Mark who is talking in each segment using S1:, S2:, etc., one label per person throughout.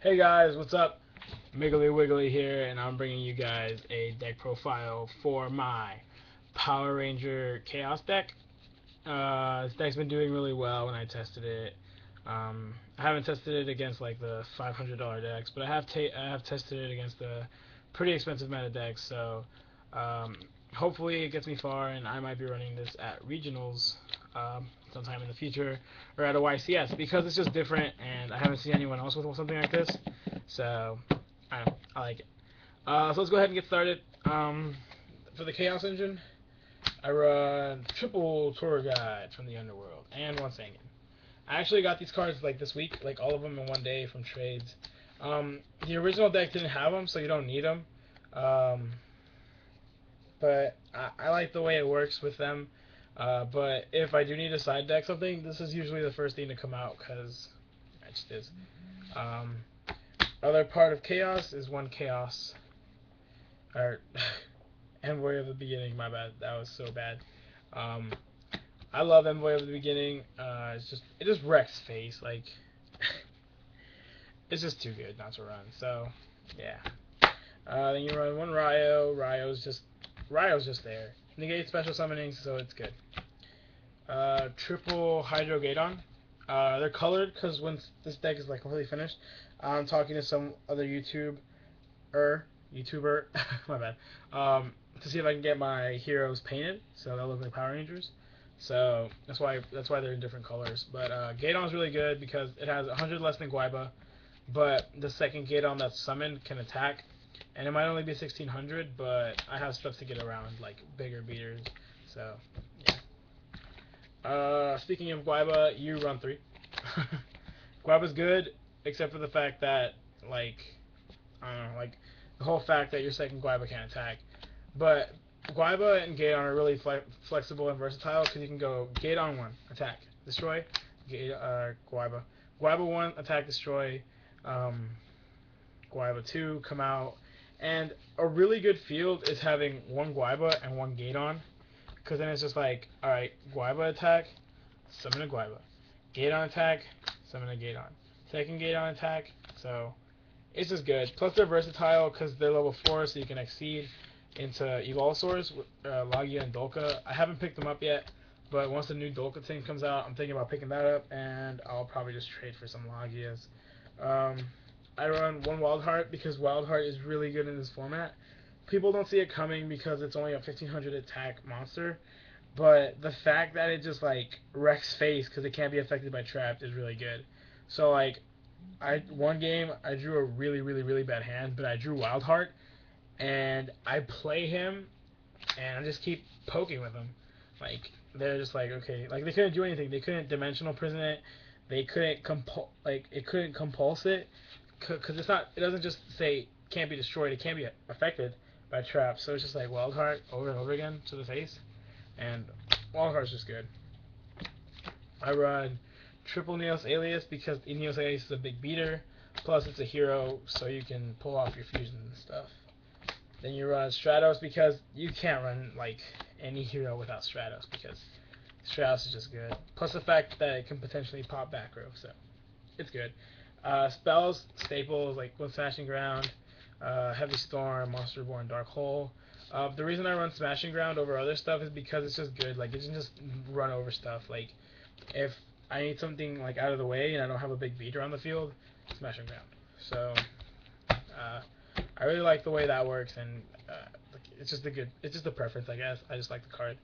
S1: Hey guys, what's up? Miggly Wiggly here, and I'm bringing you guys a deck profile for my Power Ranger Chaos deck. This deck's been doing really well when I tested it. I haven't tested it against like the $500 decks, but I have tested it against the pretty expensive meta decks. So um, hopefully it gets me far, and I might be running this at regionals sometime in the future or at a YCS because it's just different, and I haven't seen anyone else with something like this. So I like it. So let's go ahead and get started. For the Chaos Engine, I run triple tour guide from the underworld and one Sangan. I actually got these cards like this week, like all of them in one day from trades. The original deck didn't have them, so you don't need them. Um, but I like the way it works with them. But if I do need to side deck something, this is usually the first thing to come out because it just is. Um, Other part of Chaos is one Chaos. Or Envoy of the Beginning, my bad. That was so bad. Um, I love Envoy of the Beginning. It just wrecks face. Like it's just too good not to run. So yeah. Then you run one Ryo. Ryo's just there. Negate special summonings, so it's good. Triple Hydro Gadon. They're colored because when this deck is like completely finished, I'm talking to some other YouTuber, my bad, to see if I can get my heroes painted so they'll look like Power Rangers. So that's why they're in different colors. But Gadon's really good because it has 100 less than Guaiba, but the second Gadon that's summoned can attack, and it might only be 1600, but I have stuff to get around like bigger beaters. So yeah. Speaking of Guaiba, you run 3. Guaiba's good, except for the fact that like I don't know, like the whole fact that your second Guaiba can't attack. But Guaiba and Gadon are really flexible and versatile because you can go Gadon 1, attack, destroy, Guaiba. Guaiba 1, attack, destroy, um, Guaiba 2, come out. And a really good field is having one Guaiba and one Gadon because then it's just like, alright, Guaiba attack, summon a Guaiba. Gadon attack, summon a Gadon. Second Gadon attack, so it's just good. Plus they're versatile because they're level 4, so you can exceed into Evolsaurs, Logia and Dolka. I haven't picked them up yet, but once the new Dolka team comes out, I'm thinking about picking that up, and I'll probably just trade for some Logias. Um, I run one Wild Heart because Wild Heart is really good in this format. People don't see it coming because it's only a 1500 attack monster, but the fact that it just like wrecks face because it can't be affected by trapped is really good. So like one game I drew a really bad hand, but I drew Wildheart, and I play him, and I just keep poking with him. Like they're just like okay, like they couldn't do anything. They couldn't dimensional prison it. They couldn't it couldn't compulse it, because it's not. It doesn't just say can't be destroyed. It can't be affected by traps. So it's just like Wildheart over and over again to the face, and Wildheart's just good. I run triple Neos Alias because Neos Alias is a big beater. Plus, it's a hero, so you can pull off your fusions and stuff. Then you run Stratos because you can't run like any hero without Stratos because Stratos is just good. Plus the fact that it can potentially pop back row, so it's good. Spells, staples like Wind Smashing Ground, Heavy Storm, Monster Reborn, Dark Hole. The reason I run Smashing Ground over other stuff is because it's just good. Like, it can just run over stuff. Like, if I need something like out of the way and I don't have a big beater on the field, Smashing Ground. So I really like the way that works, and it's just a preference, I guess. I just like the card.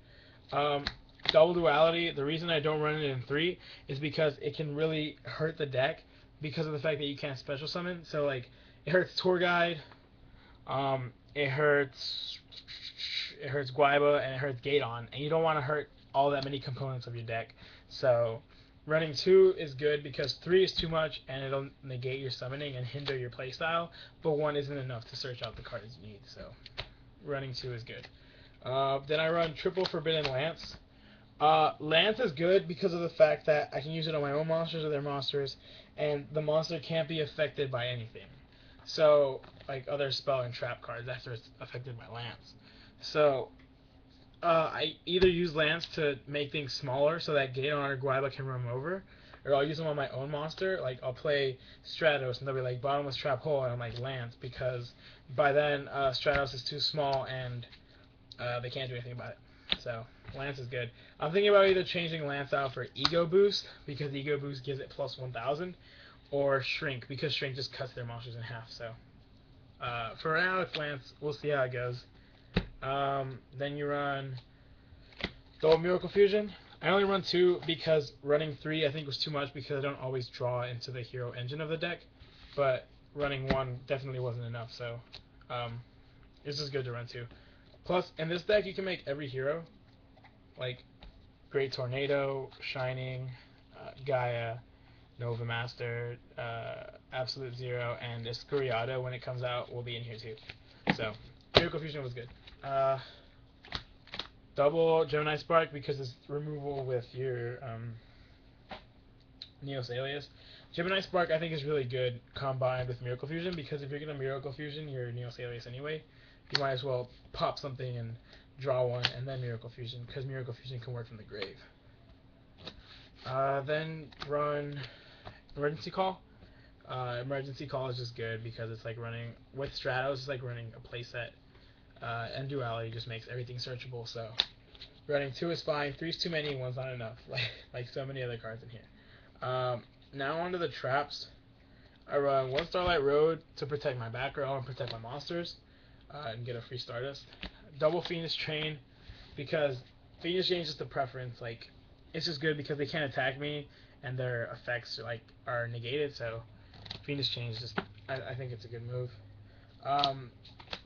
S1: Double Duality. The reason I don't run it in 3 is because it can really hurt the deck because of the fact that you can't special summon. So like it hurts Tour Guide, it hurts Guaiba, and it hurts Gadon, and you don't want to hurt all that many components of your deck. So running 2 is good because 3 is too much and it'll negate your summoning and hinder your playstyle, but 1 isn't enough to search out the cards you need, so running 2 is good. Then I run triple Forbidden Lance. Lance is good because of the fact that I can use it on my own monsters or their monsters, and the monster can't be affected by anything. So, like other spell and trap cards after it's affected by Lance. So, I either use Lance to make things smaller so that Gadon or Guaiba can run over, or I'll use them on my own monster. Like I'll play Stratos and they'll be like bottomless trap hole, and I'm like Lance, because by then Stratos is too small and they can't do anything about it. So Lance is good. I'm thinking about either changing Lance out for Ego Boost, because Ego Boost gives it plus 1,000, or Shrink, because Shrink just cuts their monsters in half. So for now it's Lance. We'll see how it goes. Then you run Double Miracle Fusion. I only run 2 because running 3 I think was too much, because I don't always draw into the hero engine of the deck. But running 1 definitely wasn't enough, so this is good to run 2. Plus, in this deck you can make every hero, like Great Tornado, Shining, Gaia, Nova Master, Absolute Zero, and Escuriado, when it comes out, will be in here too. So, Miracle Fusion was good. Double Gemini Spark, because it's removal with your Neos Alias. Gemini Spark I think is really good combined with Miracle Fusion, because if you're going to Miracle Fusion your Neos Alias anyway, you might as well pop something and draw one and then Miracle Fusion, because Miracle Fusion can work from the grave. Then run Emergency Call. Emergency Call is just good because it's like running with Stratos. It's like running a playset, and Duality just makes everything searchable. So running 2 is fine. 3 is too many. 1's not enough. Like so many other cards in here. Now onto the traps. I run 1 Starlight Road to protect my back row and protect my monsters, and get a free Stardust. Double Phoenix Train, because Phoenix Train is just a preference. Like it's just good because they can't attack me and their effects are negated. So Phoenix Chain is just, I think it's a good move.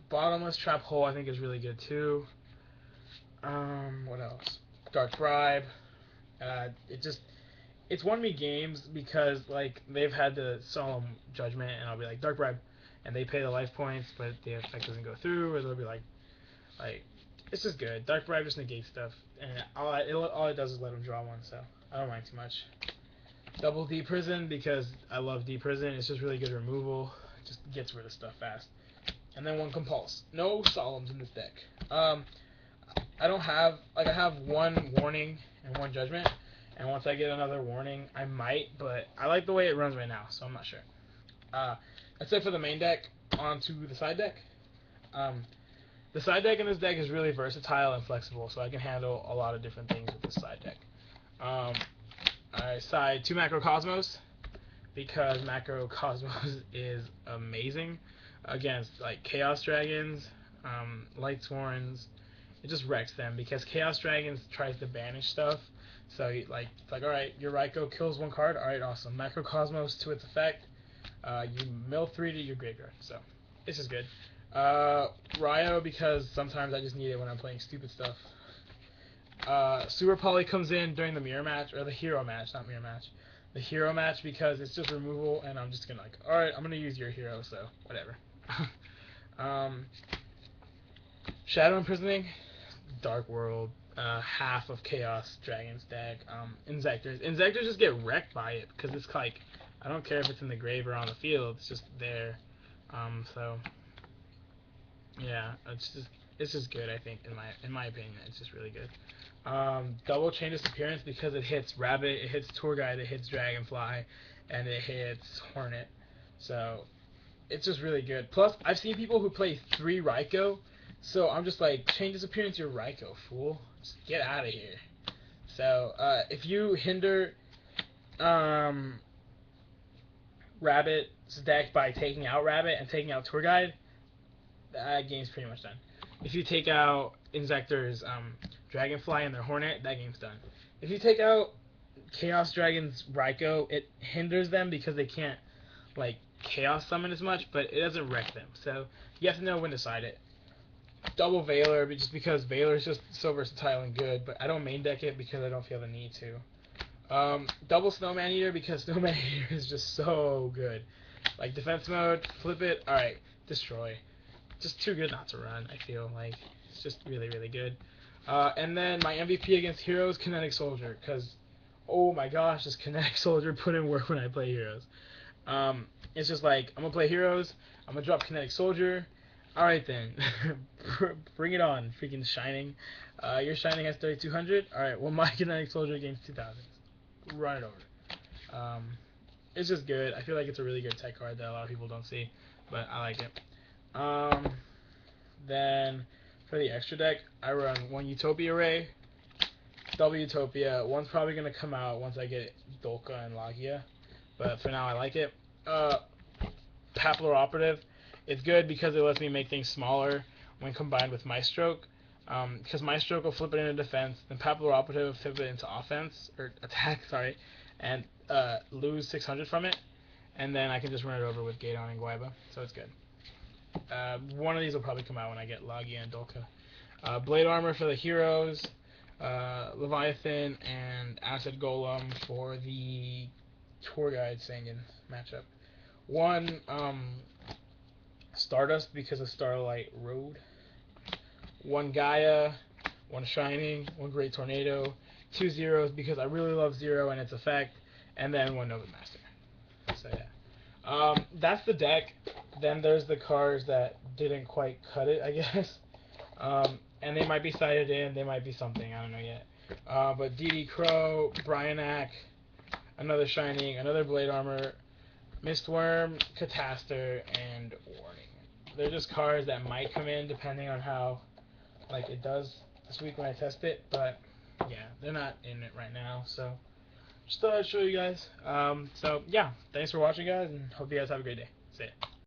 S1: Bottomless Trap Hole I think is really good too. What else? Dark Bribe. It's won me games because like they've had the Solemn Judgment and I'll be like Dark Bribe, and they pay the life points but the effect doesn't go through, or they'll be like it's just good. Dark Bribe just negates stuff, and all it does is let them draw one, so I don't mind too much. Double D Prison, because I love D Prison. It's just really good removal. It just gets rid of stuff fast. And then 1 Compulse. No Solemns in this deck. I don't have, I have 1 Warning and 1 Judgment, and once I get another Warning, I might, but I like the way it runs right now, so I'm not sure. That's it for the main deck. On to the side deck. The side deck in this deck is really versatile and flexible, so I can handle a lot of different things with this side deck. I side 2 Macrocosmos, because Macrocosmos is amazing against like Chaos Dragons, Light Sworns. It just wrecks them, because Chaos Dragons tries to banish stuff. So it's like alright, your Raikou kills 1 card, alright, awesome. Macrocosmos to its effect, you mill 3 to your graveyard, so this is good. Ryo, because sometimes I just need it when I'm playing stupid stuff. Super Poly comes in during the mirror match, or the hero match, not mirror match. The hero match, because it's just removal, and I'm just gonna like, alright, I'm gonna use your hero, so whatever. Shadow Imprisoning, Dark World, half of Chaos Dragon's deck. Inzectors just get wrecked by it, because it's like, I don't care if it's in the grave or on the field, it's just there. So yeah, it's just good. I think in my opinion, it's just really good. Double Chain Disappearance, because it hits Rabbit, it hits Tour Guide, it hits Dragonfly, and it hits Hornet. So it's just really good. Plus, I've seen people who play 3 Raikou, so I'm just like, Chain Disappearance your Raikou, fool. Just get out of here. So if you hinder Rabbit's deck by taking out Rabbit and taking out Tour Guide, that game's pretty much done. If you take out Inzector's Dragonfly and their Hornet, that game's done. If you take out Chaos Dragon's Raikou, it hinders them because they can't like Chaos Summon as much, but it doesn't wreck them. So you have to know when to side it. Double Veiler, but just because Veiler is just so versatile and good, but I don't main deck it because I don't feel the need to. Double Snowman Eater, because Snowman Eater is just so good. Like defense mode, flip it, alright, destroy. Just too good not to run, I feel like. It's just really, really good. And then my MVP against Heroes, Kinetic Soldier, because, oh my gosh, does Kinetic Soldier put in work when I play Heroes. It's just like, I'm going to play Heroes, I'm going to drop Kinetic Soldier. Alright then, bring it on, freaking Shining. Your Shining has 3200. Alright, well my Kinetic Soldier gains 2000. Run it over. It's just good. I feel like it's a really good tech card that a lot of people don't see, but I like it. Um, then for the extra deck, I run one Utopia Ray, double Utopia. One's probably gonna come out once I get Dolka and Lagia, but for now I like it. Papillon Operative. It's good because it lets me make things smaller when combined with Maestroke. Because Maestroke will flip it into defense, then Papillon Operative will flip it into offense, or attack, sorry, and lose 600 from it. And then I can just run it over with Gaton and Guaiba, so it's good. One of these will probably come out when I get Lagia and Dolka. Blade Armor for the heroes, Leviathan, and Acid Golem for the Tour Guide Sangan matchup. One Stardust because of Starlight Road. One Gaia, one Shining, one Great Tornado, two Zeros because I really love Zero and its effect, and then one Nova Master. So yeah. That's the deck. Then there's the cards that didn't quite cut it, I guess. And they might be sided in, they might be something, I don't know yet. But DD Crow, Bryanak, another Shining, another Blade Armor, Mistworm, Catastor, and Warning. They're just cards that might come in depending on how it does this week when I test it, but yeah, they're not in it right now, so just thought I'd show you guys. So yeah, thanks for watching, guys, and hope you guys have a great day. See ya.